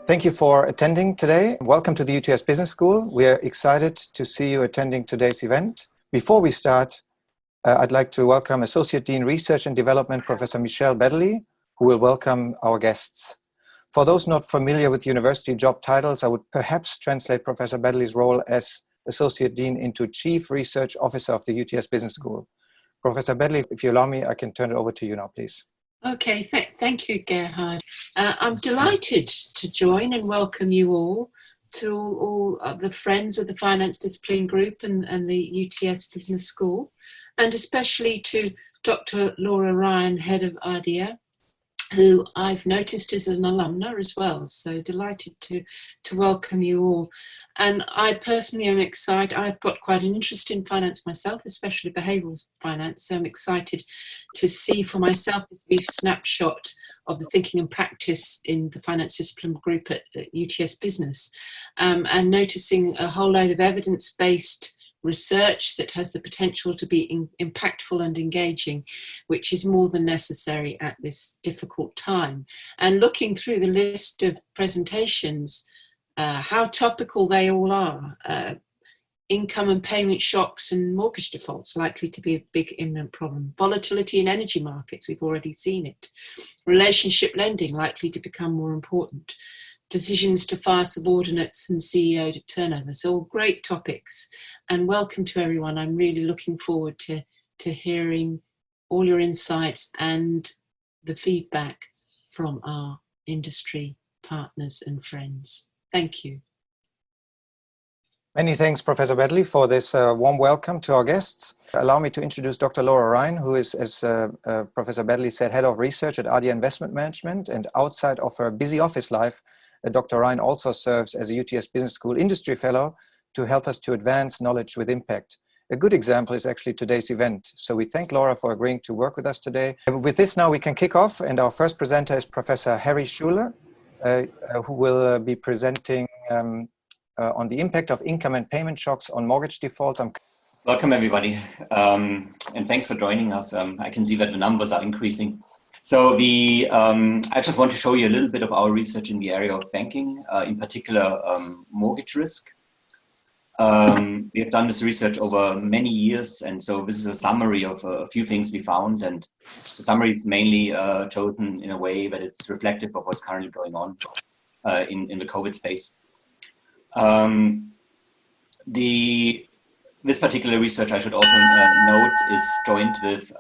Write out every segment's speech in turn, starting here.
Thank you for attending today. Welcome to the UTS Business School. We are excited to see you attending today's event. Before we start, I'd like to welcome Associate Dean Research and Development, Professor Baddeley, who will welcome our guests. For those not familiar with university job titles, I would perhaps translate Professor Baddeley's role as Associate Dean into Chief Research Officer of the UTS Business School. Professor Baddeley, if you allow me, I can turn it over to you now, please. Okay, thank you, Gerhard. I'm delighted to join and welcome you all to all of the friends of the Finance Discipline Group and the UTS Business School, and especially to Dr. Laura Ryan, Head of Ardea, who I've noticed is an alumna as well. So delighted to welcome you all. And I personally am excited. I've got quite an interest in finance myself, especially behavioural finance. So I'm excited to see for myself this brief snapshot of the thinking and practice in the Finance Discipline Group at UTS Business, and noticing a whole load of evidence-based research that has the potential to be impactful and engaging, which is more than necessary at this difficult time. And looking through the list of presentations, how topical they all are. Income and payment shocks and mortgage defaults likely to be a big imminent problem. Volatility in energy markets, we've already seen it. Relationship lending likely to become more important. Decisions to fire subordinates and CEO to turnover. So all great topics, and welcome to everyone. I'm really looking forward to hearing all your insights and the feedback from our industry partners and friends. Thank you. Many thanks, Professor Baddeley, for this warm welcome to our guests. Allow me to introduce Dr. Laura Ryan, who is, as Professor Baddeley said, Head of Research at Ardea Investment Management. And outside of her busy office life, Dr. Ryan also serves as a UTS Business School Industry Fellow to help us to advance knowledge with impact. A good example is actually today's event. So we thank Laura for agreeing to work with us today. With this now we can kick off, and our first presenter is Professor Scheule, who will be presenting on the impact of income and payment shocks on mortgage defaults. Welcome everybody, and thanks for joining us. I can see that the numbers are increasing. So I just want to show you a little bit of our research in the area of banking, in particular mortgage risk. We have done this research over many years, and so this is a summary of a few things we found, and the summary is mainly chosen in a way that it's reflective of what's currently going on in the COVID space. This particular research, I should also note, is joined with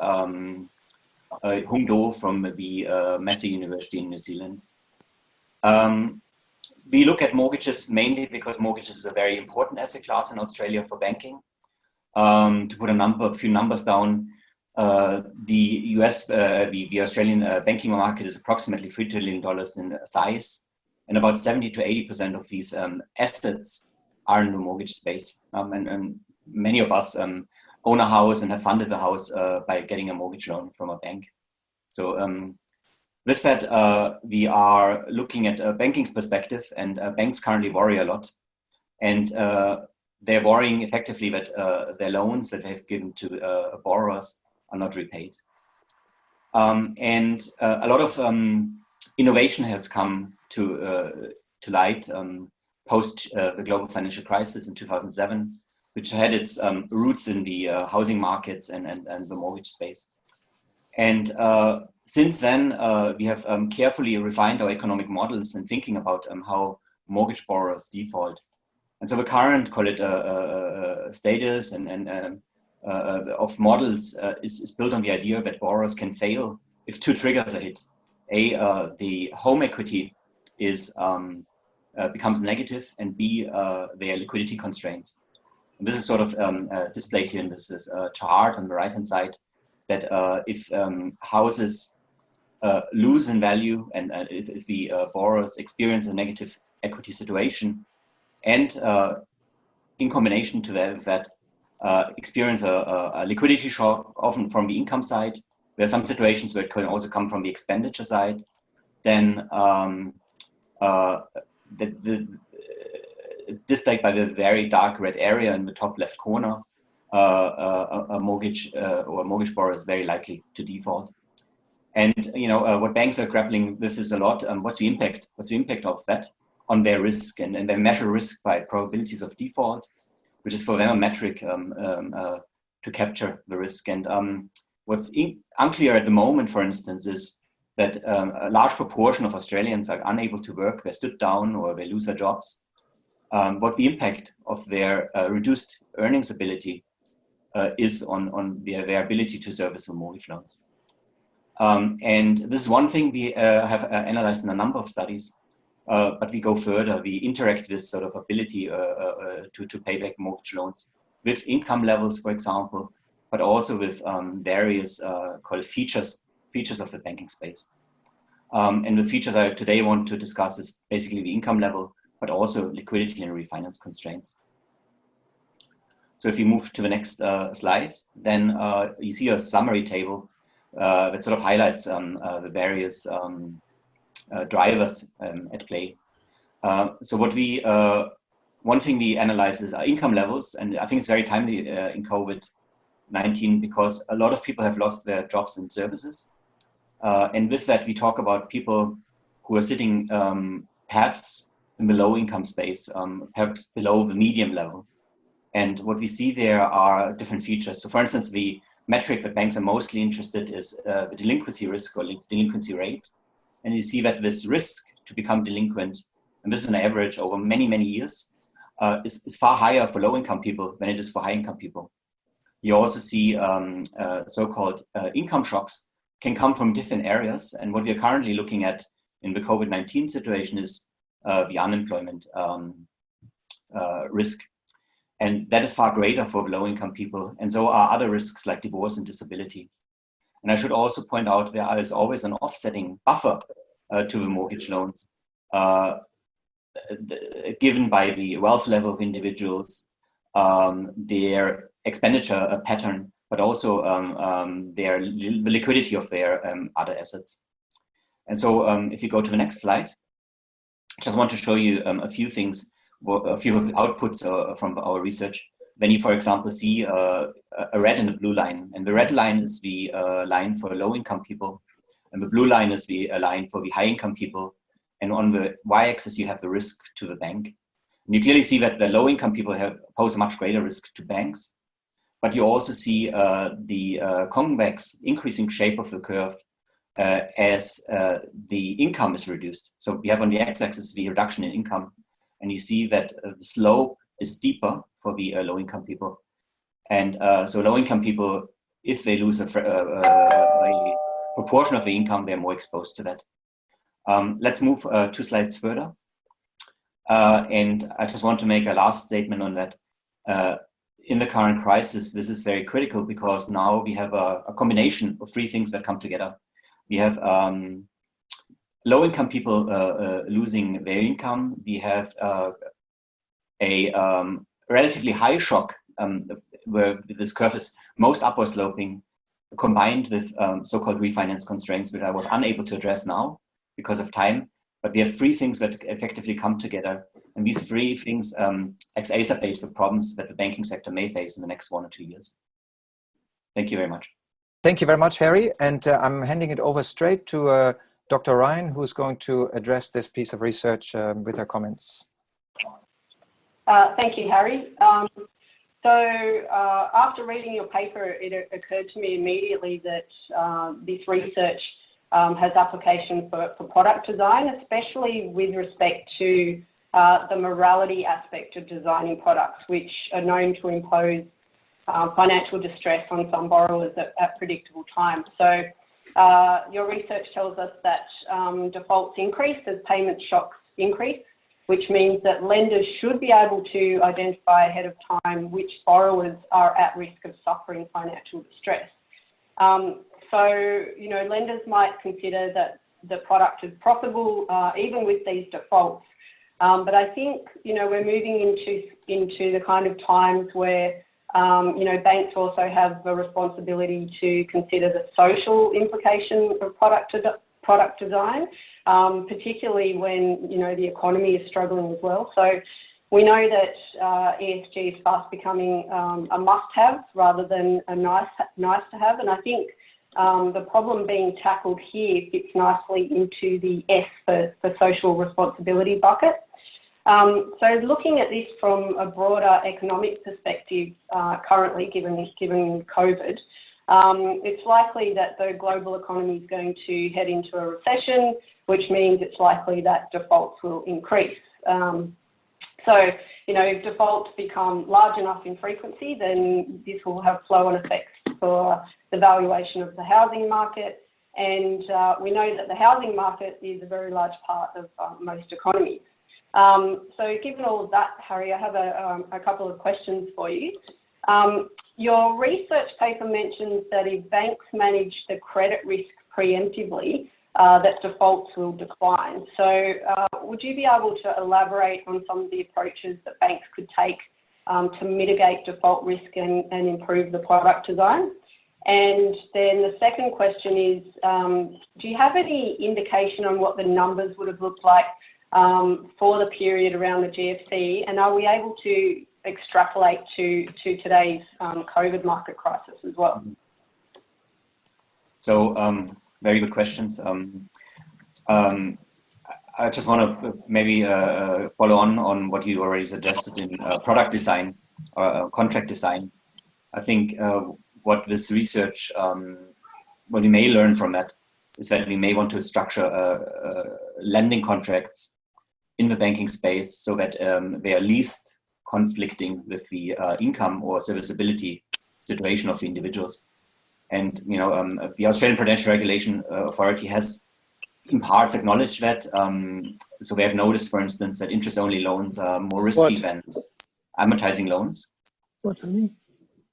Hung Do from the Massey University in New Zealand. We look at mortgages mainly because mortgages is a very important asset class in Australia for banking. To put a few numbers down, the Australian banking market is approximately $3 trillion in size, and about 70 to 80% of these assets are in the mortgage space. And many of us own a house and have funded the house by getting a mortgage loan from a bank. So with that, we are looking at banking's perspective, and banks currently worry a lot. And they're worrying effectively that their loans that they've given to borrowers are not repaid. And a lot of innovation has come to light post the global financial crisis in 2007, which had its roots in the housing markets and the mortgage space. And since then, we have carefully refined our economic models and thinking about how mortgage borrowers default. And so the current, call it status of models is built on the idea that borrowers can fail if two triggers are hit. The home equity becomes negative, and B, their liquidity constraints. And this is sort of displayed here in this chart on the right-hand side, that if houses lose in value, and if the borrowers experience a negative equity situation, and in combination to that experience a liquidity shock, often from the income side, there are some situations where it can also come from the expenditure side, then displayed by the very dark red area in the top left corner, a mortgage borrower is very likely to default. And what banks are grappling with is a lot. What's the impact of that? on their risk, and they measure risk by probabilities of default, which is for them a metric to capture the risk. And what's unclear at the moment, for instance, is that a large proportion of Australians are unable to work, they're stood down or they lose their jobs. What the impact of their reduced earnings ability is on their ability to service the mortgage loans. And this is one thing we have analyzed in a number of studies, but we go further. We interact this sort of ability to pay back mortgage loans with income levels, for example, but also with various called features of the banking space. And the features I today want to discuss is basically the income level, but also liquidity and refinance constraints. So if you move to the next slide, then you see a summary table that sort of highlights the various drivers at play. So what we, one thing we analyze is income levels, and I think it's very timely in COVID-19 because a lot of people have lost their jobs and services. And with that, we talk about people who are sitting perhaps in the low income space, perhaps below the medium level. And what we see there are different features. So for instance, the metric that banks are mostly interested is the delinquency risk or delinquency rate. And you see that this risk to become delinquent, and this is an average over many, many years, is far higher for low income people than it is for high income people. You also see so-called income shocks can come from different areas. And what we are currently looking at in the COVID-19 situation is the unemployment risk. And that is far greater for low-income people. And so are other risks like divorce and disability. And I should also point out there is always an offsetting buffer to the mortgage loans given by the wealth level of individuals, their expenditure pattern, but also the liquidity of their other assets. And so if you go to the next slide, I just want to show you a few things, a few outputs from our research. When you, for example, see a red and a blue line, and the red line is the line for low-income people, and the blue line is the line for the high-income people, and on the y-axis you have the risk to the bank. And you clearly see that the low-income people pose a much greater risk to banks, but you also see the convex increasing shape of the curve as the income is reduced. So we have on the x-axis the reduction in income, and you see that the slope is steeper for the low-income people. And so low-income people, if they lose a proportion of the income, they're more exposed to that. Let's move 2 slides further. And I just want to make a last statement on that. In the current crisis, this is very critical because now we have a combination of 3 things that come together. We have low-income people losing their income. We have a relatively high shock where this curve is most upward sloping, combined with so-called refinance constraints, which I was unable to address now because of time. But we have 3 things that effectively come together. And these 3 things exacerbate the problems that the banking sector may face in the next 1 or 2 years. Thank you very much. Thank you very much, Harry. And I'm handing it over straight to Dr. Ryan, who's going to address this piece of research with her comments. Thank you, Harry. After reading your paper, it occurred to me immediately that this research has application for product design, especially with respect to the morality aspect of designing products, which are known to impose financial distress on some borrowers at predictable times. So your research tells us that defaults increase as payment shocks increase, which means that lenders should be able to identify ahead of time which borrowers are at risk of suffering financial distress. Lenders might consider that the product is profitable even with these defaults. But I think, we're moving into the kind of times where, banks also have the responsibility to consider the social implication of product design, particularly when, the economy is struggling as well. So we know that ESG is fast becoming a must-have rather than a nice to have. And I think the problem being tackled here fits nicely into the S for social responsibility bucket. So looking at this from a broader economic perspective, currently given COVID, it's likely that the global economy is going to head into a recession, which means it's likely that defaults will increase. So, if defaults become large enough in frequency, then this will have flow-on effects for the valuation of the housing market. And we know that the housing market is a very large part of most economies. So given all of that, Harry, I have a couple of questions for you. Your research paper mentions that if banks manage the credit risk preemptively, that defaults will decline. So would you be able to elaborate on some of the approaches that banks could take to mitigate default risk and improve the product design? And then the second question is, do you have any indication on what the numbers would have looked like for the period around the GFC, and are we able to extrapolate to today's COVID market crisis as well? So very good questions. I just want to maybe follow on what you already suggested in product design or contract design. I think what this research, what we may learn from that is that we may want to structure lending contracts in the banking space so that they are least conflicting with the income or serviceability situation of the individuals. And the Australian Prudential Regulation Authority has in parts acknowledged that. So we have noticed, for instance, that interest-only loans are more risky than amortizing loans.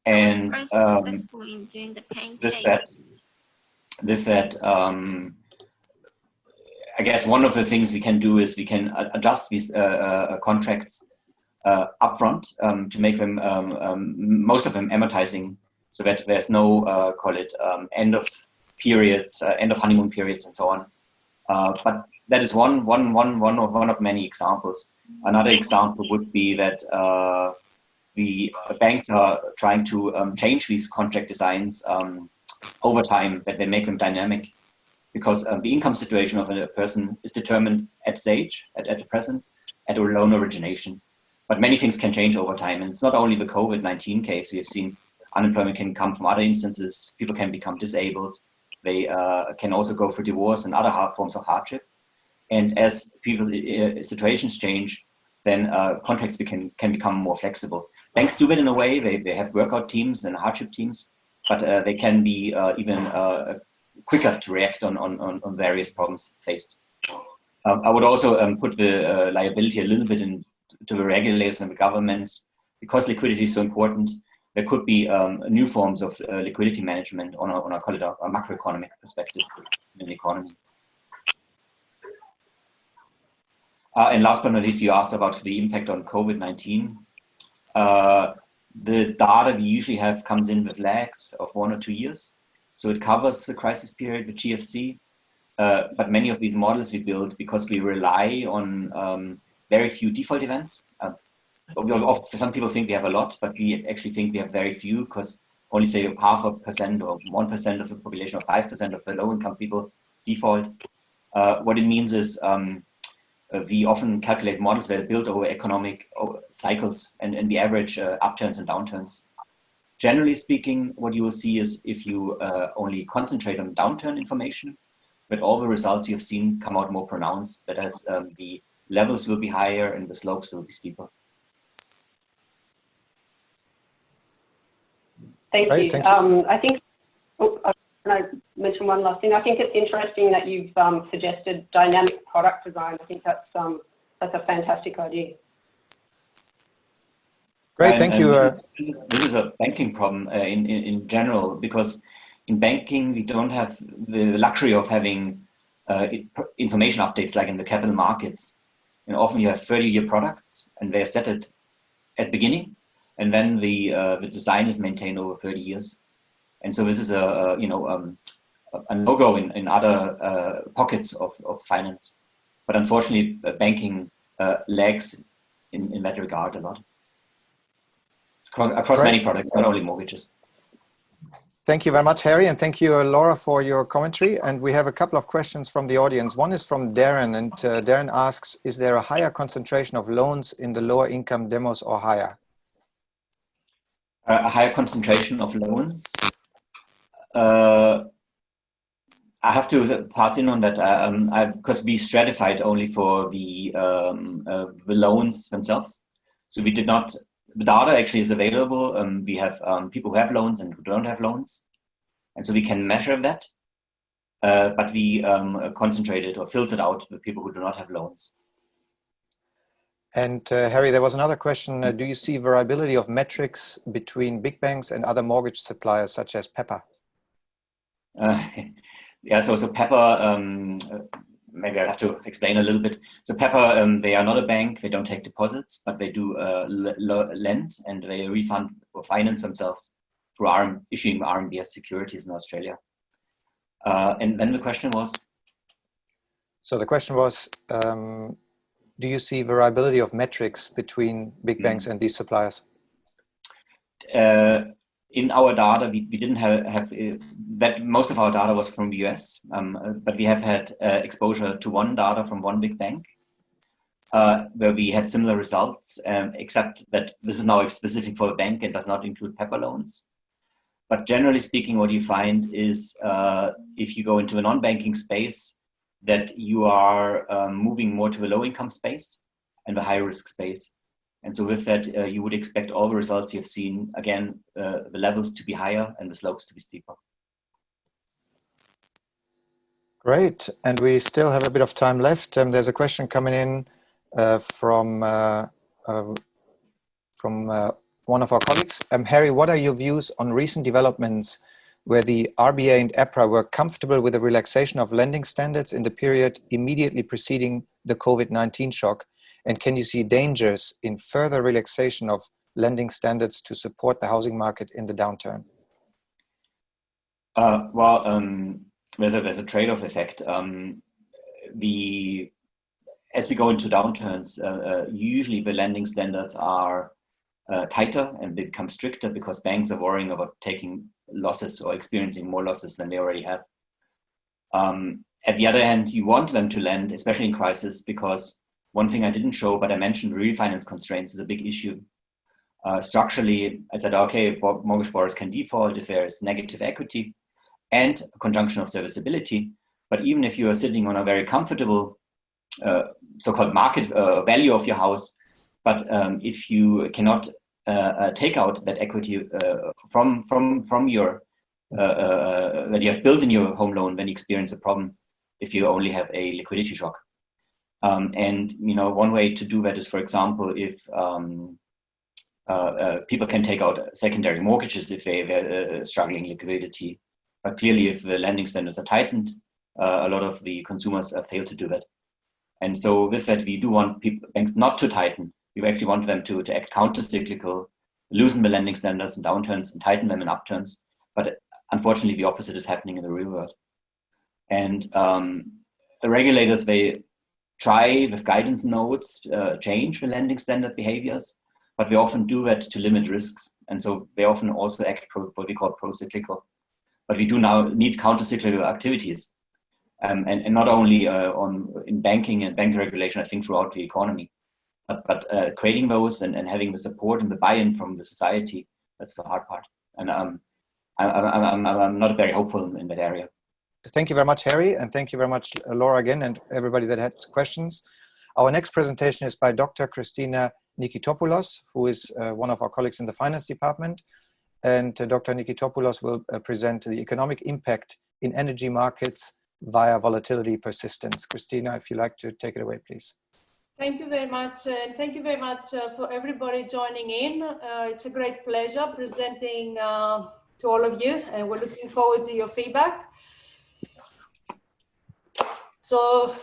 And with that, I guess one of the things we can do is we can adjust these contracts upfront to make them, most of them amortizing, so that there's no, call it, end of periods, end of honeymoon periods and so on. But that is one of many examples. Another example would be that the banks are trying to change these contract designs over time, that they make them dynamic, because the income situation of a person is determined at stage, at the present, at a loan origination. But many things can change over time. And it's not only the COVID-19 case. We have seen unemployment can come from other instances. People can become disabled. They can also go for divorce and other forms of hardship. And as people's situations change, then contracts can become more flexible. Banks do it in a way. They have workout teams and hardship teams, but they can be even quicker to react on various problems faced. I would also put the liability a little bit into the regulators and the governments. Because liquidity is so important, there could be new forms of liquidity management on a call it a macroeconomic perspective in the economy. And last but not least, you asked about the impact on COVID-19. The data we usually have comes in with lags of 1 or 2 years. So it covers the crisis period, the GFC. But many of these models we build because we rely on very few default events. Some people think we have a lot, but we actually think we have very few, because only say 0.5% or 1% of the population or 5% of the low-income people default. What it means is we often calculate models that are built over economic cycles and the average upturns and downturns. Generally speaking, what you will see is if you only concentrate on downturn information, but all the results you've seen come out more pronounced, that as the levels will be higher and the slopes will be steeper. Thank you. Thank you. I think, can I mention one last thing? I think it's interesting that you've suggested dynamic product design. I think that's a fantastic idea. Great, thank you. This is a banking problem in general, because in banking we don't have the luxury of having information updates like in the capital markets. And often you have 30-year products, and they are set at the beginning, and then the design is maintained over 30 years. And so this is a no-go in other pockets of finance. But unfortunately, banking lags in that regard a lot. Across many products, not only mortgages. Thank you very much, Harry, and thank you, Laura, for your commentary. And we have a couple of questions from the audience. One is from Darren, and Darren asks, is there a higher concentration of loans in the lower income demos or higher? A higher concentration of loans? I have to pass in on that because we stratified only for the loans themselves. So we did not, the data actually is available. We have people who have loans and who don't have loans. And so we can measure that. But we concentrated or filtered out the people who do not have loans. And Harry, there was another question. Do you see variability of metrics between big banks and other mortgage suppliers such as Pepper? Yeah, so Pepper, maybe I'll have to explain a little bit. So Pepper, they are not a bank, they don't take deposits, but they do lend and they refund or finance themselves through issuing RMBS securities in Australia. And then the question was? So the question was, do you see variability of metrics between big banks and these suppliers? In our data, we didn't have that. Most of our data was from the US, but we have had exposure to one data from one big bank where we had similar results, except that this is now specific for the bank and does not include Pepper loans. But generally speaking, what you find is if you go into a non-banking space, that you are moving more to the low-income space and the high-risk space. And so with that, you would expect all the results you've seen, again, the levels to be higher and the slopes to be steeper. Great. And we still have a bit of time left. There's a question coming in from one of our colleagues. Harry, what are your views on recent developments where the RBA and APRA were comfortable with the relaxation of lending standards in the period immediately preceding the COVID-19 shock? And can you see dangers in further relaxation of lending standards to support the housing market in the downturn? There's a trade-off effect. As we go into downturns, usually the lending standards are tighter and they become stricter because banks are worrying about taking losses or experiencing more losses than they already have. At the other hand, you want them to lend, especially in crisis, because one thing I didn't show, but I mentioned refinance constraints is a big issue. Structurally, I said, okay, mortgage borrowers can default if there is negative equity and a conjunction of serviceability. But even if you are sitting on a very comfortable so-called market value of your house, but if you cannot take out that equity from your that you have built in your home loan when you experience a problem, if you only have a liquidity shock. And one way to do that is, for example, if people can take out secondary mortgages if they're struggling liquidity. But clearly, if the lending standards are tightened, a lot of the consumers fail to do that. And so with that, we do want banks not to tighten. We actually want them to act counter-cyclical, loosen the lending standards in downturns and tighten them in upturns. But unfortunately, the opposite is happening in the real world. And the regulators, they try with guidance notes, change the lending standard behaviors, but they often do that to limit risks. And so they often also act what we call pro-cyclical. But we do now need counter-cyclical activities. And not only in banking and bank regulation, I think throughout the economy, but creating those and having the support and the buy-in from the society, that's the hard part. And I'm not very hopeful in that area. Thank you very much, Harry, and thank you very much, Laura, again, and everybody that had questions. Our next presentation is by Dr. Christina Nikitopoulos, who is one of our colleagues in the finance department. And Dr. Nikitopoulos will present the economic impact in energy markets via volatility persistence. Christina, if you'd like to take it away, please. Thank you very much. And thank you very much for everybody joining in. It's a great pleasure presenting to all of you, and we're looking forward to your feedback. So,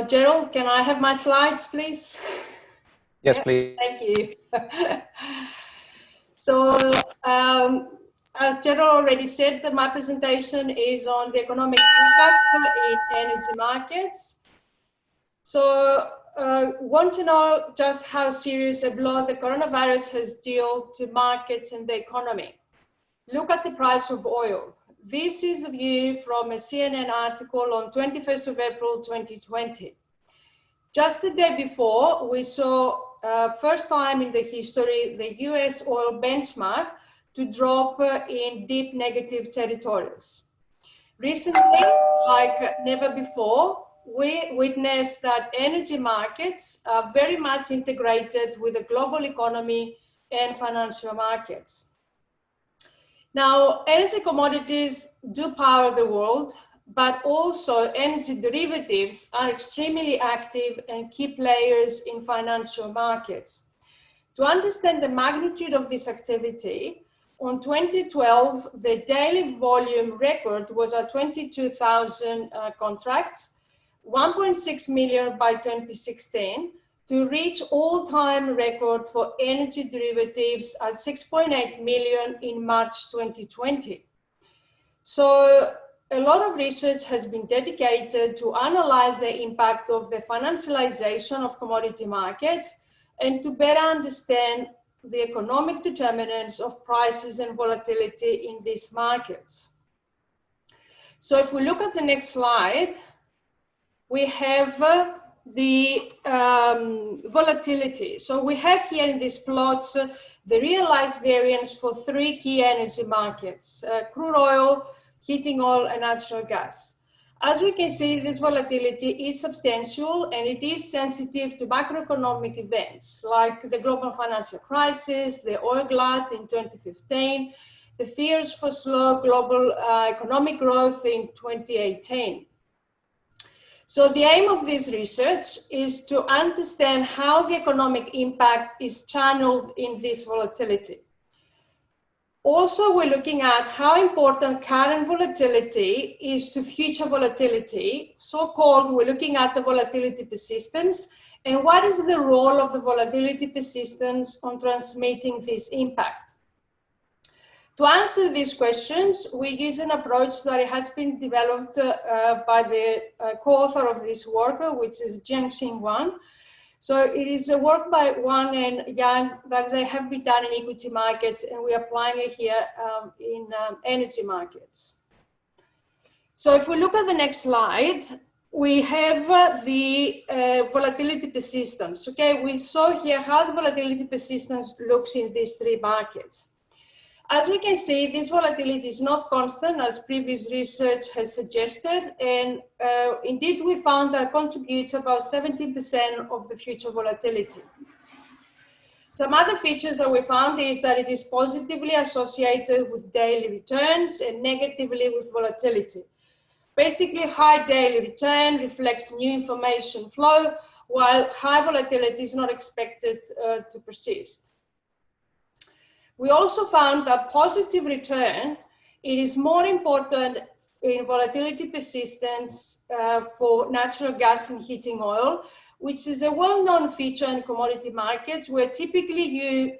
Gerald, can I have my slides, please? Yes, please. Thank you. So, as Gerald already said, that my presentation is on the economic impact in energy markets. So, want to know just how serious a blow the coronavirus has dealt to markets and the economy. look at the price of oil. This is the view from a CNN article on 21st of April 2020. Just the day before, we saw first time in the history the US oil benchmark to drop in deep negative territories. Recently, like never before, we witnessed that energy markets are very much integrated with the global economy and financial markets. Now, energy commodities do power the world, but also energy derivatives are extremely active and key players in financial markets. To understand the magnitude of this activity, on 2012, the daily volume record was at 22,000 contracts, 1.6 million by 2016, to reach all-time record for energy derivatives at 6.8 million in March 2020. So a lot of research has been dedicated to analyze the impact of the financialization of commodity markets and to better understand the economic determinants of prices and volatility in these markets. So if we look at the next slide, we have the volatility. So we have here in these plots the realized variance for three key energy markets, crude oil, heating oil, and natural gas. As we can see, this volatility is substantial and it is sensitive to macroeconomic events like the global financial crisis, the oil glut in 2015, the fears for slow global economic growth in 2018. So the aim of this research is to understand how the economic impact is channeled in this volatility. Also, we're looking at how important current volatility is to future volatility. So-called, we're looking at the volatility persistence and what is the role of the volatility persistence on transmitting this impact. To answer these questions, we use an approach that has been developed by the co-author of this work, which is Jing Xu. So it is a work by Wang and Yang that they have been done in equity markets, and we are applying it here in energy markets. So if we look at the next slide, we have the volatility persistence. Okay, we saw here how the volatility persistence looks in these three markets. As we can see, this volatility is not constant, as previous research has suggested, and indeed we found that contributes about 70% of the future volatility. Some other features that we found is that it is positively associated with daily returns and negatively with volatility. Basically, high daily return reflects new information flow, while high volatility is not expected to persist. We also found that positive return, it is more important in volatility persistence for natural gas and heating oil, which is a well-known feature in commodity markets where typically you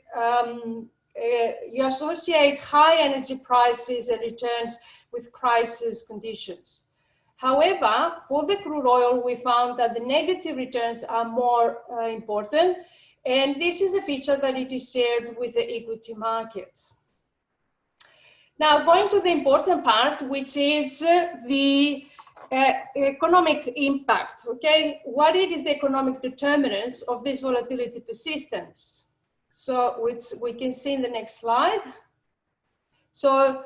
associate high energy prices and returns with crisis conditions. However, for the crude oil, we found that the negative returns are more important. And this is a feature that it is shared with the equity markets. Now, going to the important part, which is the economic impact, okay? What is the economic determinants of this volatility persistence? So, which we can see in the next slide. So,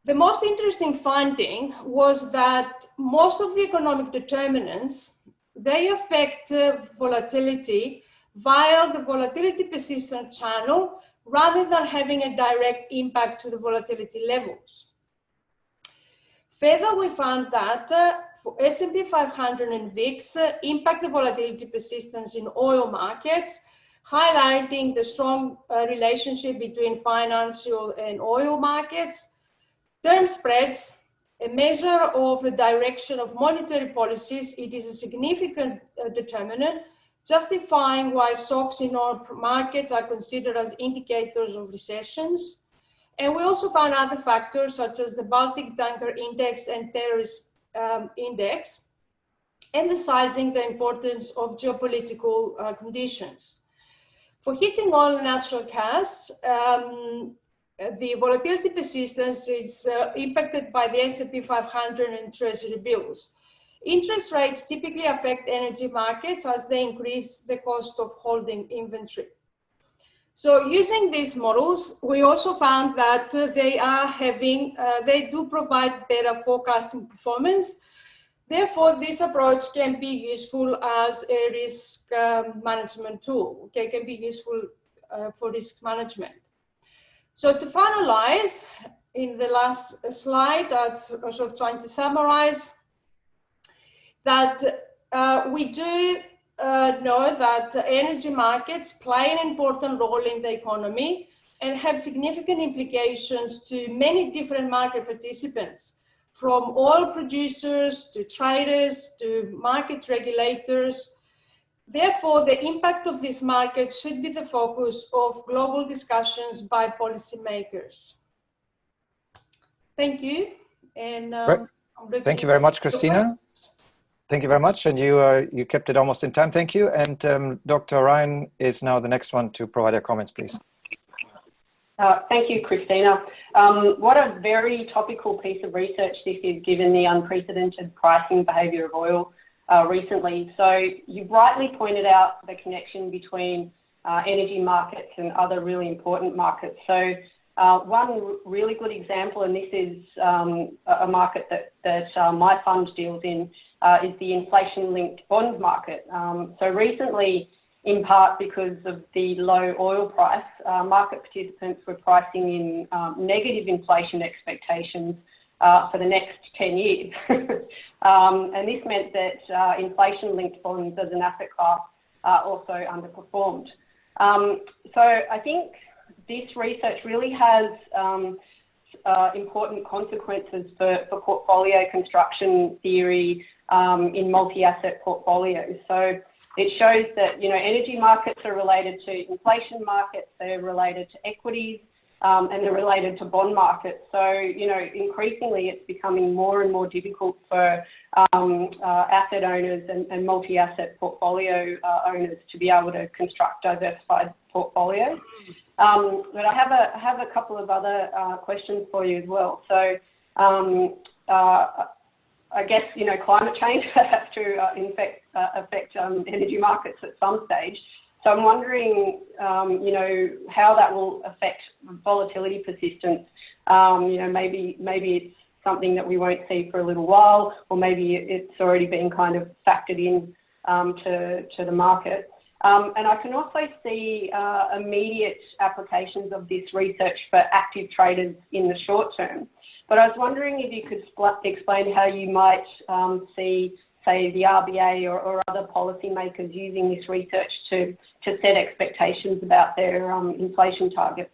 the most interesting finding was that most of the economic determinants, they affect volatility via the volatility persistence channel rather than having a direct impact to the volatility levels. Further, we found that for S&P 500 and VIX impact the volatility persistence in oil markets, highlighting the strong relationship between financial and oil markets. Term spreads, a measure of the direction of monetary policies, it is a significant determinant, justifying why stocks in oil markets are considered as indicators of recessions. And we also found other factors such as the Baltic Tanker Index and Terrorist Index, emphasizing the importance of geopolitical conditions. For heating oil and natural gas, the volatility persistence is impacted by the S&P 500 and Treasury bills. Interest rates typically affect energy markets as they increase the cost of holding inventory. So using these models, we also found that they do provide better forecasting performance. Therefore, this approach can be useful as a risk management tool. Okay, can be useful for risk management. So to finalize, in the last slide, that's sort of trying to summarize that we do know that energy markets play an important role in the economy and have significant implications to many different market participants, from oil producers to traders to market regulators. Therefore, the impact of these markets should be the focus of global discussions by policymakers. Thank you. And thank you very much, Christina. Thank you very much. And you kept it almost in time. Thank you. And Dr. Ryan is now the next one to provide her comments, please. Thank you, Christina. What a very topical piece of research this is, given the unprecedented pricing behaviour of oil recently. So you rightly pointed out the connection between energy markets and other really important markets. So one really good example, and this is a market that my fund deals in, is the inflation-linked bond market. So recently, in part because of the low oil price, market participants were pricing in negative inflation expectations for the next 10 years. And this meant that inflation-linked bonds as an asset class also underperformed. So I think this research really has important consequences for portfolio construction theory in multi-asset portfolios. So it shows that, you know, energy markets are related to inflation markets, they're related to equities, and they're related to bond markets. So, you know, increasingly it's becoming more and more difficult for asset owners and multi-asset portfolio owners to be able to construct diversified portfolios. But I have a couple of other questions for you as well. So I guess, you know, climate change has to affect energy markets at some stage. So I'm wondering, you know, how that will affect volatility persistence. You know, maybe it's something that we won't see for a little while, or maybe it's already been kind of factored in to the market. And I can also see immediate applications of this research for active traders in the short term. But I was wondering if you could explain how you might see, say, the RBA or other policymakers using this research to set expectations about their inflation targets.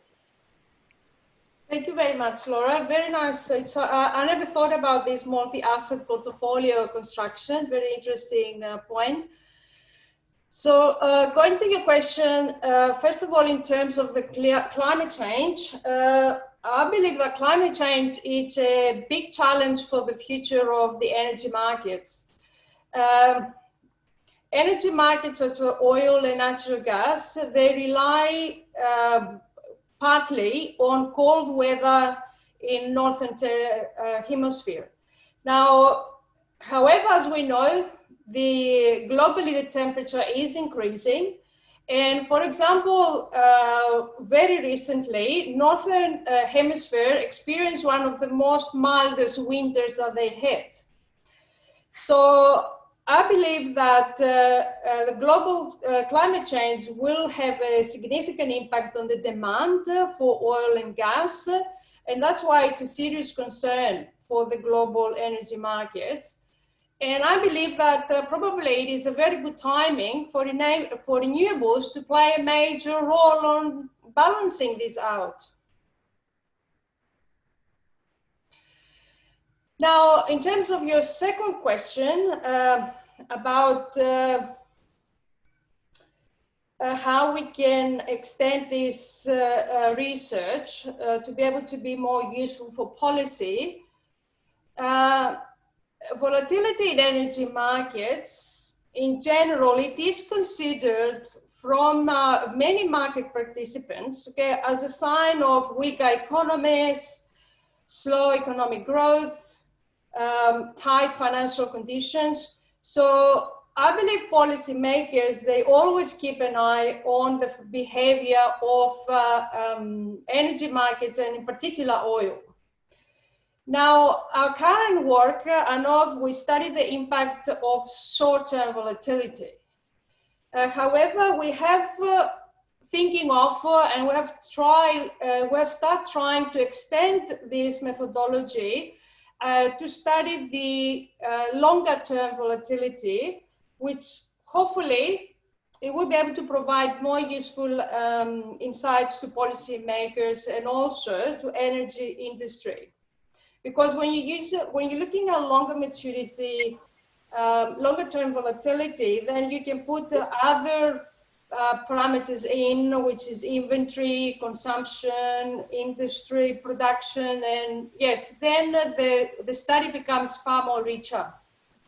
Thank you very much, Laura. Very nice. I never thought about this multi-asset portfolio construction. Very interesting point. So going to your question, first of all, in terms of the climate change, I believe that climate change is a big challenge for the future of the energy markets. Energy markets such as oil and natural gas, they rely partly on cold weather in northern hemisphere. Now, however, as we know, globally the temperature is increasing. And for example, very recently, northern hemisphere experienced one of the most mildest winters that they had. So I believe that the global climate change will have a significant impact on the demand for oil and gas. And that's why it's a serious concern for the global energy markets. And I believe that probably it is a very good timing for renewables to play a major role on balancing this out. Now, in terms of your second question about how we can extend this research to be able to be more useful for policy, volatility in energy markets, in general, it is considered from many market participants, okay, as a sign of weaker economies, slow economic growth, tight financial conditions. So I believe policymakers, they always keep an eye on the behavior of energy markets and in particular oil. Now, our current work, I know we study the impact of short-term volatility. However, we have thinking of and we have started trying to extend this methodology to study the longer-term volatility, which hopefully it will be able to provide more useful insights to policymakers and also to energy industry. Because when you're looking at longer maturity, longer term volatility, then you can put the other parameters in, which is inventory, consumption, industry, production, and yes, then the study becomes far more richer.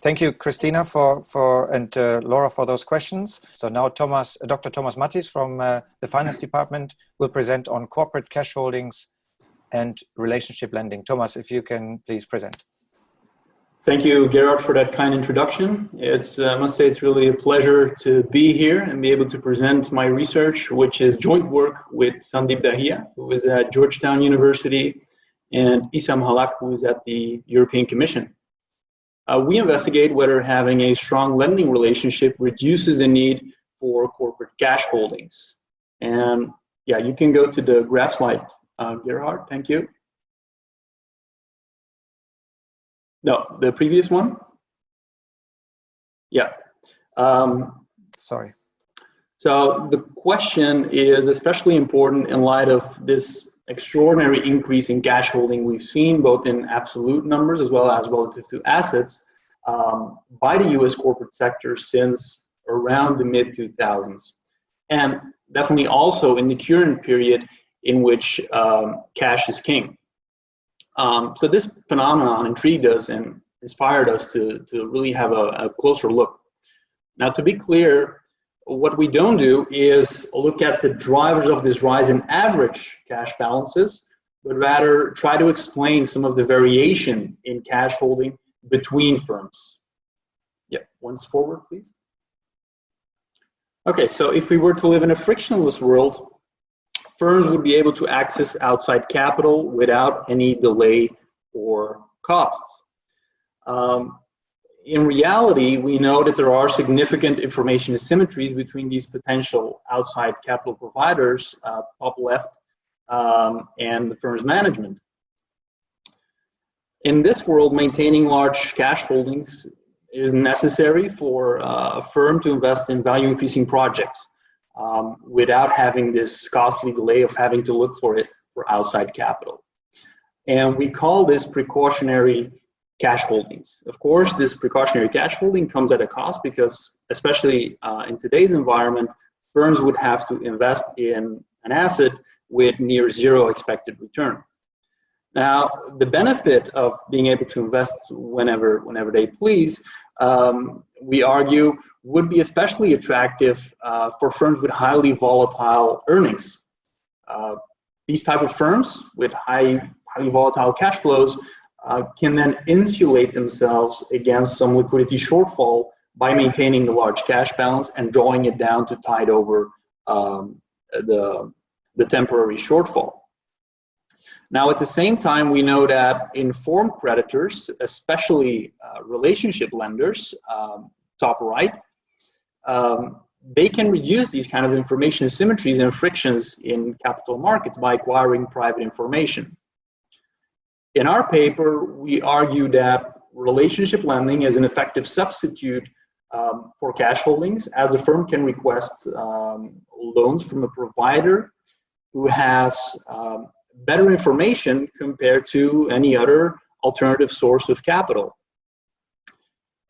Thank you, Christina, and Laura for those questions. So now Dr. Thomas Matthys from the Finance Department will present on corporate cash holdings and relationship lending. Thomas, if you can please present. Thank you, Gerhard, for that kind introduction. I must say it's really a pleasure to be here and be able to present my research, which is joint work with Sandeep Dahiya, who is at Georgetown University, and Issam Halak, who is at the European Commission. We investigate whether having a strong lending relationship reduces the need for corporate cash holdings. And yeah, you can go to the graph slide, Gerhard, thank you. No, the previous one? Yeah. Sorry. So the question is especially important in light of this extraordinary increase in cash holding we've seen, both in absolute numbers as well as relative to assets, by the US corporate sector since around the mid-2000s. And definitely also in the current period in which cash is king. So this phenomenon intrigued us and inspired us to really have a closer look. Now, to be clear, what we don't do is look at the drivers of this rise in average cash balances, but rather try to explain some of the variation in cash holding between firms. Yeah, once forward, please. Okay, so if we were to live in a frictionless world, firms would be able to access outside capital without any delay or costs. In reality, we know that there are significant information asymmetries between these potential outside capital providers, top left, and the firm's management. In this world, maintaining large cash holdings is necessary for a firm to invest in value-increasing projects without having this costly delay of having to look for it for outside capital. And we call this precautionary cash holdings. Of course, this precautionary cash holding comes at a cost because, especially in today's environment, firms would have to invest in an asset with near zero expected return. Now, the benefit of being able to invest whenever they please, we argue, would be especially attractive for firms with highly volatile earnings. These type of firms with highly volatile cash flows can then insulate themselves against some liquidity shortfall by maintaining the large cash balance and drawing it down to tide over the temporary shortfall. Now, at the same time, we know that informed creditors, especially relationship lenders, top right, they can reduce these kind of information asymmetries and frictions in capital markets by acquiring private information. In our paper, we argue that relationship lending is an effective substitute for cash holdings, as the firm can request loans from a provider who has better information compared to any other alternative source of capital.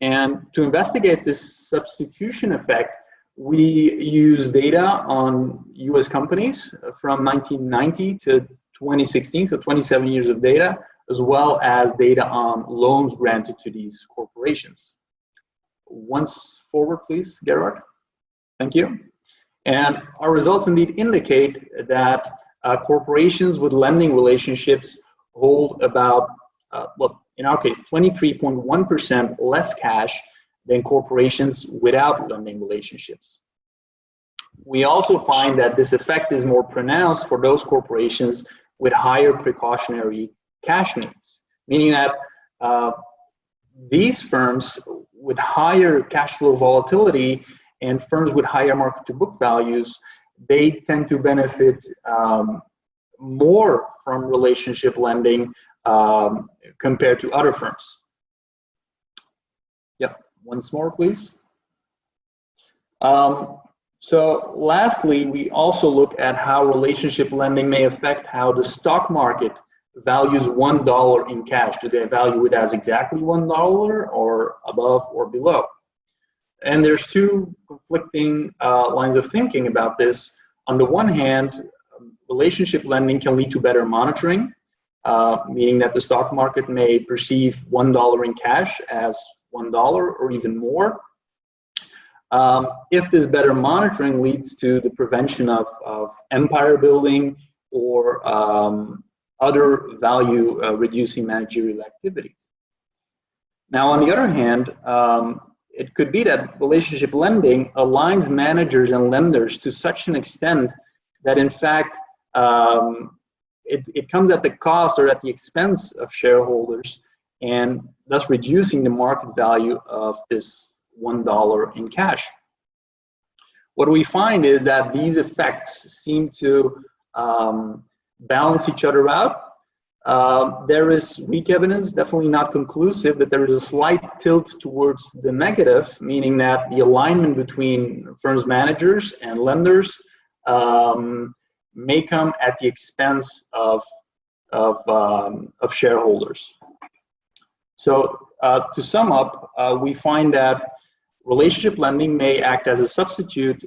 And to investigate this substitution effect, we use data on US companies from 1990 to 2016, so 27 years of data, as well as data on loans granted to these corporations. Once forward, please, Gerhard. Thank you. And our results indeed indicate that corporations with lending relationships hold about, well, in our case, 23.1% less cash than corporations without lending relationships. We also find that this effect is more pronounced for those corporations with higher precautionary cash needs, meaning that these firms with higher cash flow volatility and firms with higher market to book values, they tend to benefit more from relationship lending compared to other firms. Yep, once more, please. So lastly, we also look at how relationship lending may affect how the stock market values $1 in cash. Do they value it as exactly $1 or above or below? And there's two conflicting lines of thinking about this. On the one hand, relationship lending can lead to better monitoring, meaning that the stock market may perceive $1 in cash as $1 or even more. If this better monitoring leads to the prevention of empire building or other value reducing managerial activities. Now, on the other hand, it could be that relationship lending aligns managers and lenders to such an extent that, in fact, it comes at the cost or at the expense of shareholders, and thus reducing the market value of this $1 in cash. What we find is that these effects seem to balance each other out. There is weak evidence, definitely not conclusive, that there is a slight tilt towards the negative, meaning that the alignment between firms' managers and lenders may come at the expense of shareholders. So to sum up, we find that relationship lending may act as a substitute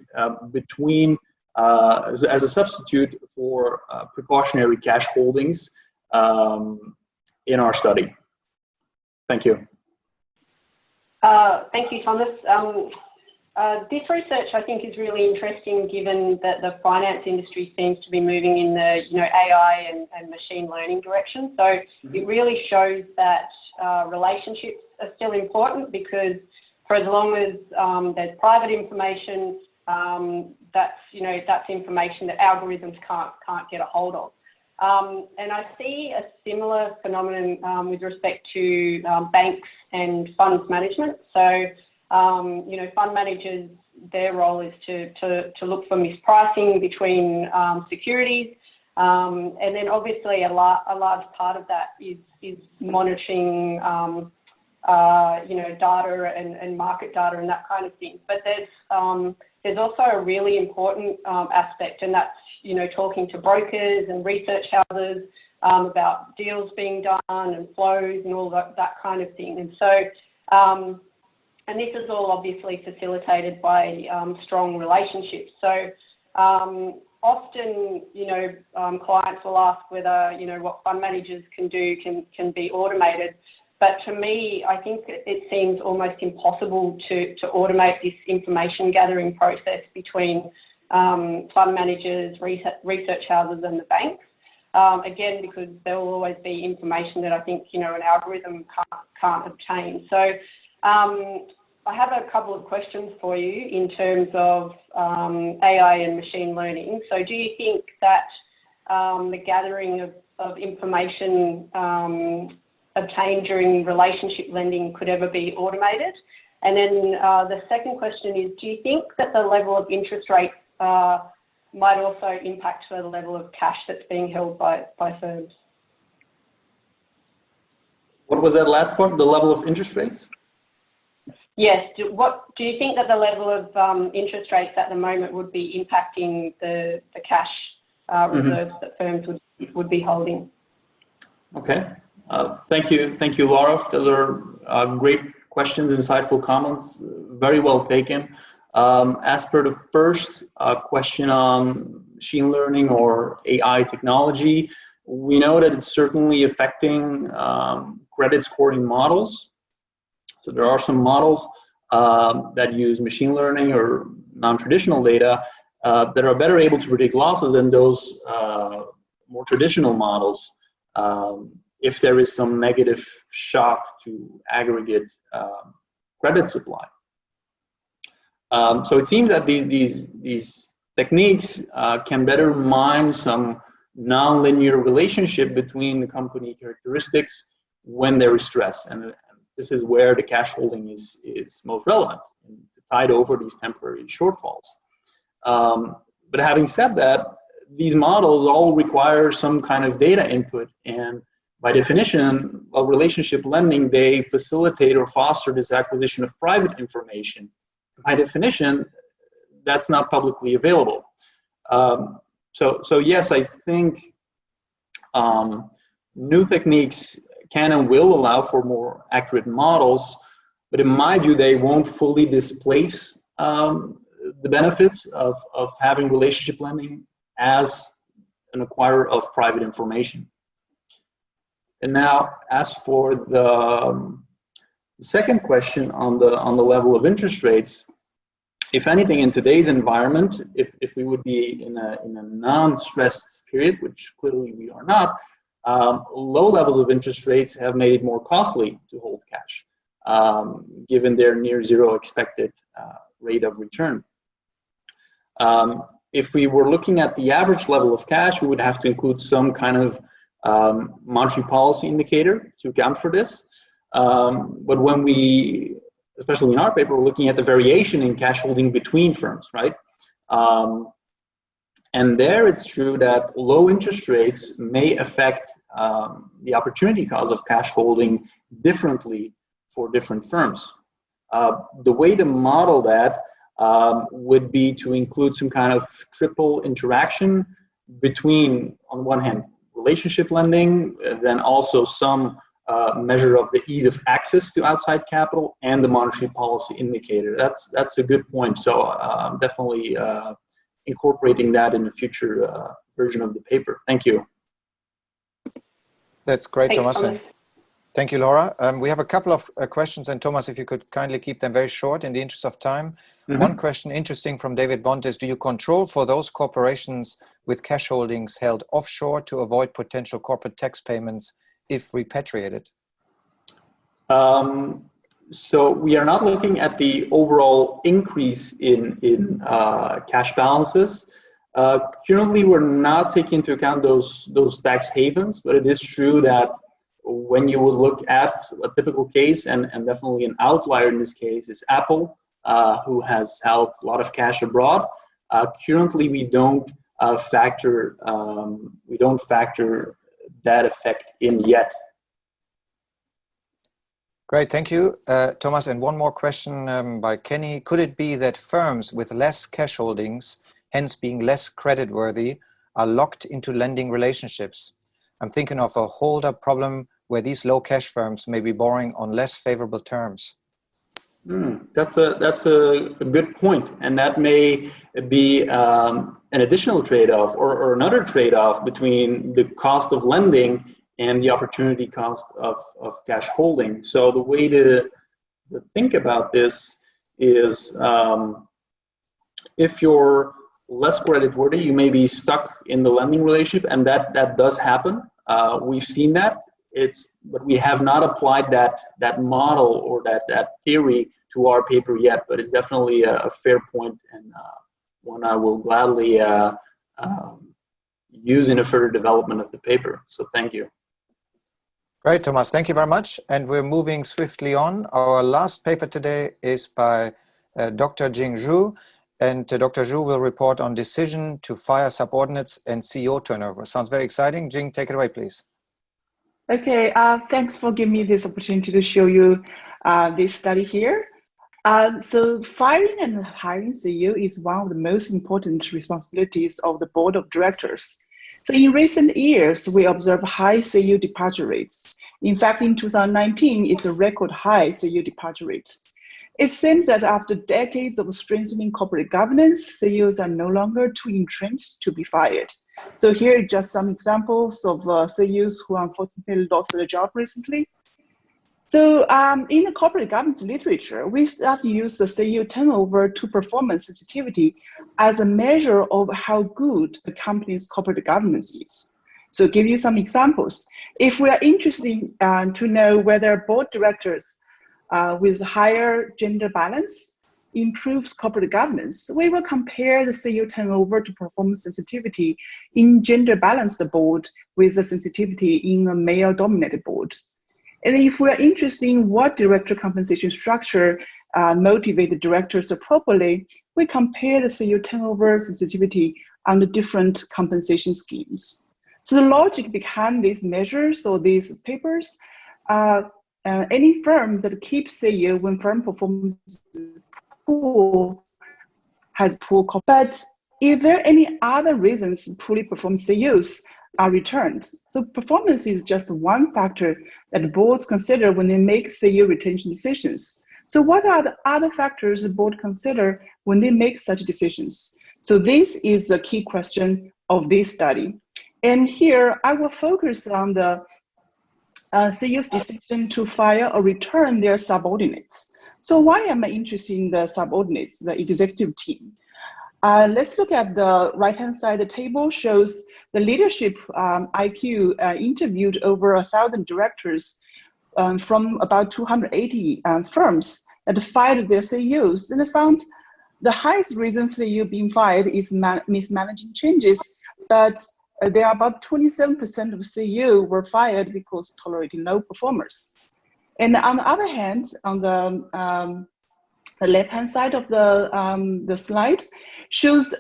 as a substitute for precautionary cash holdings in our study. Thank you. Thank you, Thomas. This research, I think, is really interesting, given that the finance industry seems to be moving in the AI and machine learning direction. So it really shows that relationships are still important, because for as long as there's private information, that's information that algorithms can't get a hold of. And I see a similar phenomenon with respect to banks and funds management. So, fund managers, their role is to look for mispricing between securities. And then obviously a large part of that is monitoring, data and market data and that kind of thing. But there's also a really important aspect, and that's, talking to brokers and research houses about deals being done and flows and all that kind of thing. And so, and this is all obviously facilitated by strong relationships. So often, clients will ask whether, what fund managers can do can be automated. But to me, I think it seems almost impossible to automate this information gathering process between fund managers, research houses and the banks. Again, because there will always be information that I think, an algorithm can't obtain. So I have a couple of questions for you in terms of AI and machine learning. So do you think that the gathering of information obtained during relationship lending could ever be automated? And then the second question is, do you think that the level of interest rates might also impact the level of cash that's being held by firms? What was that last part? The level of interest rates? Yes. Do you think that the level of interest rates at the moment would be impacting the cash reserves that firms would be holding? Okay. Thank you, Laura. Those are great questions, insightful comments, very well taken. As per the first question on machine learning or AI technology, we know that it's certainly affecting credit scoring models. So there are some models that use machine learning or non-traditional data that are better able to predict losses than those more traditional models if there is some negative shock to aggregate credit supply. So it seems that these techniques can better mine some nonlinear relationship between the company characteristics when there is stress, and this is where the cash holding is most relevant to tide over these temporary shortfalls. But having said that, these models all require some kind of data input, and by definition, while relationship lending, they facilitate or foster this acquisition of private information. By definition, that's not publicly available. So yes, I think new techniques can and will allow for more accurate models, but in my view, they won't fully displace the benefits of having relationship lending as an acquirer of private information. And now, as for the second question on the level of interest rates, if anything, in today's environment, if we would be in a non-stressed period, which clearly we are not, low levels of interest rates have made it more costly to hold cash, given their near zero expected rate of return. If we were looking at the average level of cash, we would have to include some kind of monetary policy indicator to account for this. But when we, especially in our paper, we're looking at the variation in cash holding between firms, right? And there it's true that low interest rates may affect the opportunity cost of cash holding differently for different firms. The way to model that would be to include some kind of triple interaction between, on one hand, relationship lending, then also some measure of the ease of access to outside capital and the monetary policy indicator. That's a good point. So definitely incorporating that in the future version of the paper. Thank you. That's great, Thanks, Thomas. Thank you, Laura. We have a couple of questions, and Thomas, if you could kindly keep them very short in the interest of time. Mm-hmm. One question interesting from David Bond is, do you control for those corporations with cash holdings held offshore to avoid potential corporate tax payments if repatriated? So we are not looking at the overall increase in cash balances. Currently, we're not taking into account those tax havens, but it is true that when you would look at a typical case, and definitely an outlier in this case is Apple, who has held a lot of cash abroad. Currently, we don't factor that effect in yet. Great, thank you, Thomas. And one more question by Kenny. Could it be that firms with less cash holdings, hence being less creditworthy, are locked into lending relationships? I'm thinking of a holder problem where these low cash firms may be borrowing on less favorable terms. That's a good point, and that may be an additional trade-off or another trade-off between the cost of lending and the opportunity cost of cash holding. So the way to think about this is if you're less creditworthy, you may be stuck in the lending relationship, and that does happen. We've seen that. But we have not applied that model or that theory to our paper yet, but it's definitely a fair point, and one I will gladly use in a further development of the paper. So thank you. Great, Thomas. Thank you very much. And we're moving swiftly on. Our last paper today is by Dr. Jing Xu, and Dr. Xu will report on decision to fire subordinates and CEO turnover. Sounds very exciting. Jing, take it away, please. Okay, thanks for giving me this opportunity to show you this study here. So firing and hiring CEO is one of the most important responsibilities of the board of directors. So in recent years, we observe high CEO departure rates. In fact, in 2019, it's a record high CEO departure rate. It seems that after decades of strengthening corporate governance, CEOs are no longer too entrenched to be fired. So here are just some examples of CEOs who unfortunately lost their job recently. So in the corporate governance literature, we start to use the CEO turnover to performance sensitivity as a measure of how good the company's corporate governance is. So give you some examples. If we are interested to know whether board directors with higher gender balance improves corporate governance, we will compare the CEO turnover to performance sensitivity in gender balanced board with the sensitivity in a male dominated board. And if we are interested in what director compensation structure motivate the directors appropriately, we compare the CEO turnover sensitivity under different compensation schemes. So the logic behind these measures or these papers, any firm that keeps CEO when firm performance poor has poor, but is there any other reasons poorly performed CEOs are returned? So performance is just one factor that boards consider when they make CEO retention decisions. So what are the other factors the board consider when they make such decisions? So this is the key question of this study. And here I will focus on the CEO's decision to fire or return their subordinates. So why am I interested in the subordinates, the executive team? Let's look at the right-hand side. The table shows the leadership IQ interviewed over 1,000 directors from about 280 firms that fired their CEOs. And they found the highest reason for CEO being fired is mismanaging changes, but there are about 27% of CEO were fired because tolerating low performers. And on the other hand, on the left-hand side of the slide, shows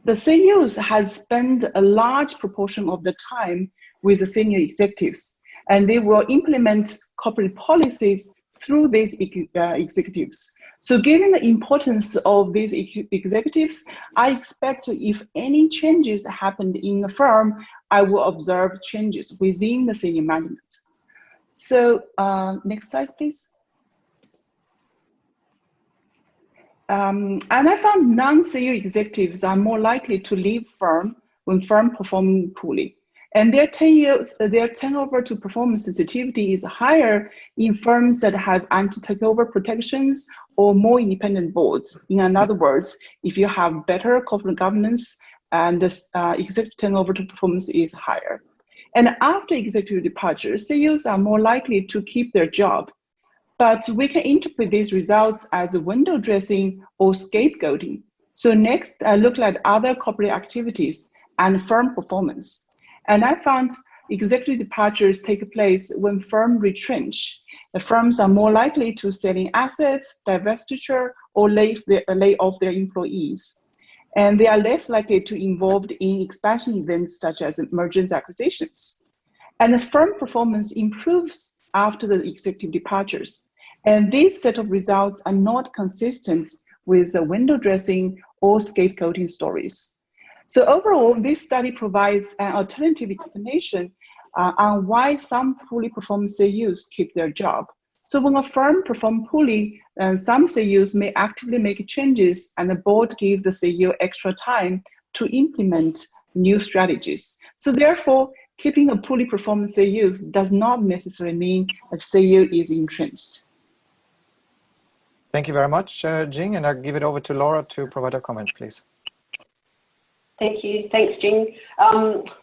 the CEOs has spent a large proportion of the time with the senior executives, and they will implement corporate policies through these executives. So given the importance of these executives, I expect if any changes happened in the firm, I will observe changes within the senior management. So next slide, please. And I found non-CEO executives are more likely to leave firm when firm performing poorly. And their turnover to performance sensitivity is higher in firms that have anti-takeover protections or more independent boards. In other words, if you have better corporate governance and the executive turnover to performance is higher. And after executive departure, CEOs are more likely to keep their job. But we can interpret these results as window dressing or scapegoating. So next, I looked at other corporate activities and firm performance. And I found executive departures take place when firms retrench. The firms are more likely to selling assets, divestiture, or lay off their employees. And they are less likely to involved in expansion events such as mergers and acquisitions. And the firm performance improves after the executive departures. And these set of results are not consistent with the window dressing or scapegoating stories. So overall, this study provides an alternative explanation on why some poorly performed CEOs keep their job. So when a firm performs poorly, some CEOs may actively make changes and the board give the CEO extra time to implement new strategies. So therefore, keeping a poorly performed CEO does not necessarily mean that CEO is entrenched. Thank you very much, Jing, and I'll give it over to Laura to provide a comment, please. Thank you. Thanks, Jing.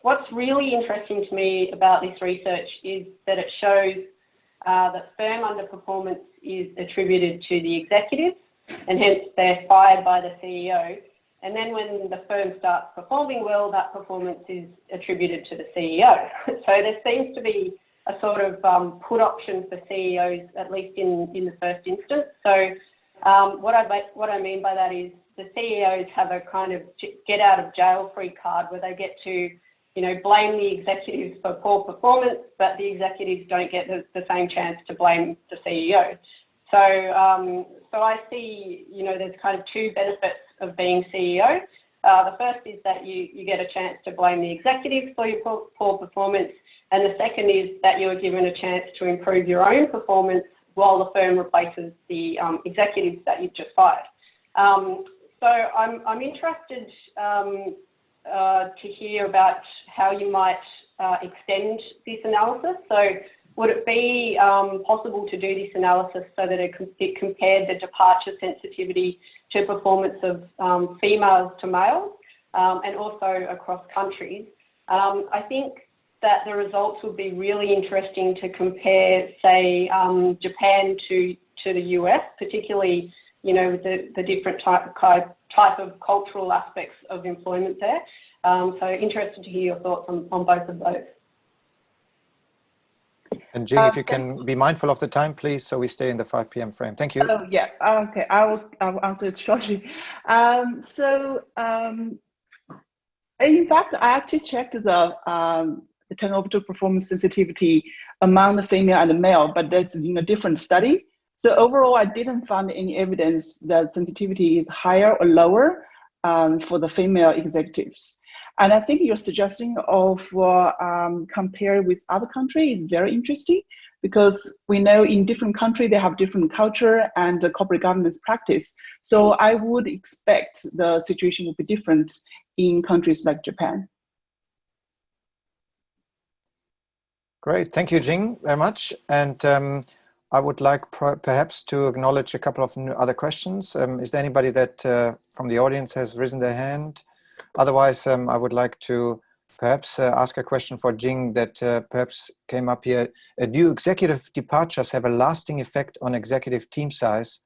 What's really interesting to me about this research is that it shows that firm underperformance is attributed to the executives, and hence they're fired by the CEO. And then when the firm starts performing well, that performance is attributed to the CEO. So there seems to be a sort of put option for CEOs, at least in the first instance. So what I mean by that is the CEOs have a kind of get out of jail free card where they get to, blame the executives for poor performance, but the executives don't get the same chance to blame the CEO. So so I see, there's kind of two benefits of being CEO. The first is that you get a chance to blame the executives for your poor performance, and the second is that you're given a chance to improve your own performance while the firm replaces the executives that you've just fired. So I'm interested to hear about how you might extend this analysis. So would it be possible to do this analysis so that it compared the departure sensitivity to performance of females to males and also across countries? I think that the results would be really interesting to compare, say, Japan to the US, particularly, you know, the different type of cultural aspects of employment there. So interested to hear your thoughts on both of those. And Jing, if you can be mindful of the time, please, so we stay in the 5 p.m. frame. Thank you. Oh, yeah. Okay, I will answer it shortly. In fact, I actually checked the turnover to performance sensitivity among the female and the male, but that's in a different study. So overall, I didn't find any evidence that sensitivity is higher or lower for the female executives. And I think your suggestion of compare with other countries is very interesting, because we know in different countries, they have different culture and corporate governance practice. So I would expect the situation would be different in countries like Japan. Great, thank you, Jing, very much. And I would like perhaps to acknowledge a couple of other questions. Is there anybody that from the audience has risen their hand? Otherwise, I would like to perhaps ask a question for Jing that perhaps came up here. Do executive departures have a lasting effect on executive team size?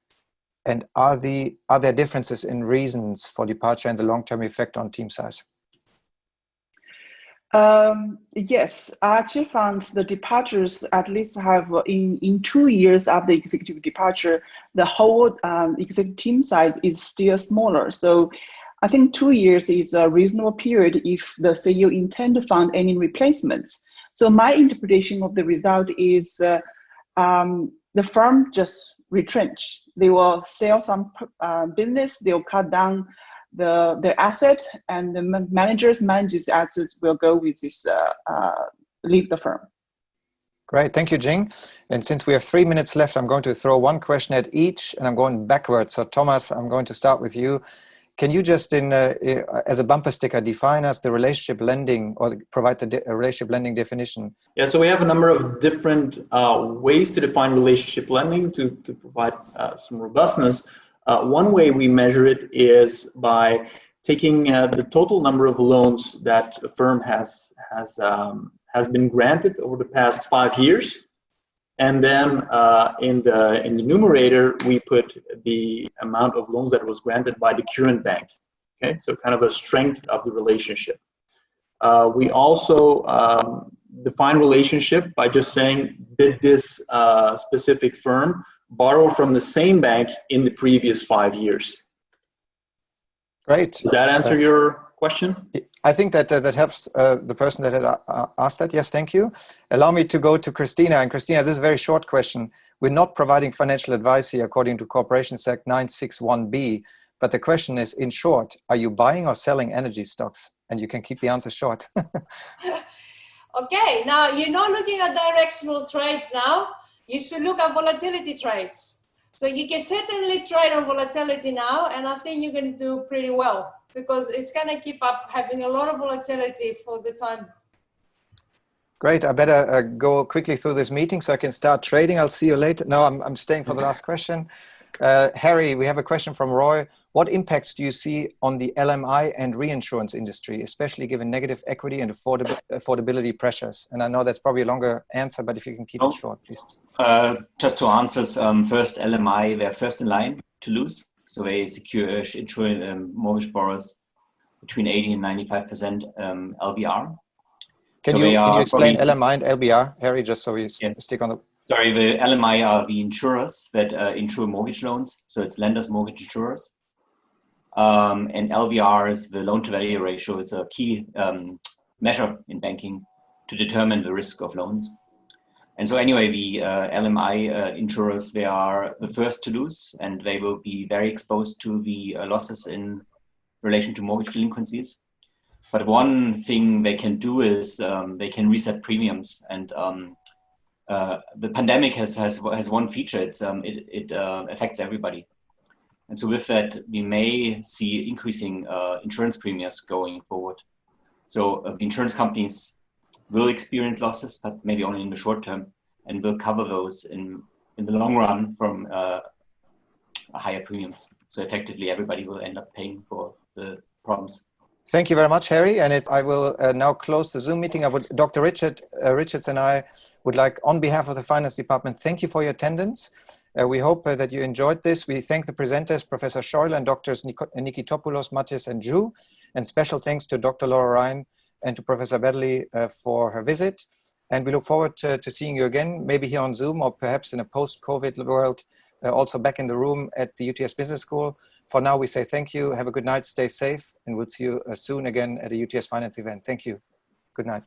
And are there differences in reasons for departure and the long-term effect on team size? Yes, I actually found the departures at least have in 2 years after executive departure, the whole executive team size is still smaller. So I think 2 years is a reasonable period if the CEO intend to find any replacements. So my interpretation of the result is the firm just retrench. They will sell some business, they'll cut down their asset, and the manages assets will go with this, leave the firm. Great, thank you, Jing. And since we have 3 minutes left, I'm going to throw one question at each, and I'm going backwards. So Thomas, I'm going to start with you. Can you just, as a bumper sticker, define us the relationship lending, or provide the relationship lending definition? Yeah, so we have a number of different ways to define relationship lending to provide some robustness. One way we measure it is by taking the total number of loans that a firm has been granted over the past 5 years. And then in the numerator, we put the amount of loans that was granted by the current bank. Okay, so kind of a strength of the relationship. We also define relationship by just saying, did this specific firm borrow from the same bank in the previous 5 years? Great. Does that answer your question? I think that that helps the person that had asked that. Yes, thank you. Allow me to go to Christina. And Christina, this is a very short question. We're not providing financial advice here according to Corporations Act 961B, but the question is, in short, are you buying or selling energy stocks? And you can keep the answer short. Okay, now you're not looking at directional trades now. You should look at volatility trades. So you can certainly trade on volatility now, and I think you're going to do pretty well, because it's going to keep up having a lot of volatility for the time. Great. I better go quickly through this meeting so I can start trading. I'll see you later. No, I'm staying for the last question. Harry, we have a question from Roy. What impacts do you see on the LMI and reinsurance industry, especially given negative equity and affordability pressures? And I know that's probably a longer answer, but if you can keep it short, please. Just two answers. First, LMI, they're first in line to lose. So they insure mortgage borrowers between 80 and 95% LBR. Can you explain LMI and LBR, Harry, just so we stick on the... Sorry, the LMI are the insurers that insure mortgage loans. So it's lenders, mortgage insurers. And LVR is the loan-to-value ratio. It's a key measure in banking to determine the risk of loans. And so anyway, the LMI insurers, they are the first to lose, and they will be very exposed to the losses in relation to mortgage delinquencies. But one thing they can do is they can reset premiums. And the pandemic has one feature. It affects everybody. And so with that, we may see increasing insurance premiums going forward. So the insurance companies will experience losses, but maybe only in the short term. and will cover those in the long run from higher premiums. So effectively, everybody will end up paying for the problems. Thank you very much, Harry. And I will now close the Zoom meeting. Dr. Richards and I would like, on behalf of the Finance Department, thank you for your attendance. We hope that you enjoyed this. We thank the presenters, Professor Scheule and Drs. Nikitopoulos, Matthys, and Xu. And special thanks to Dr. Laura Ryan and to Professor Baddeley for her visit. And we look forward to seeing you again, maybe here on Zoom or perhaps in a post-COVID world, also back in the room at the UTS Business School. For now, we say thank you, have a good night, stay safe, and we'll see you soon again at a UTS Finance event. Thank you. Good night.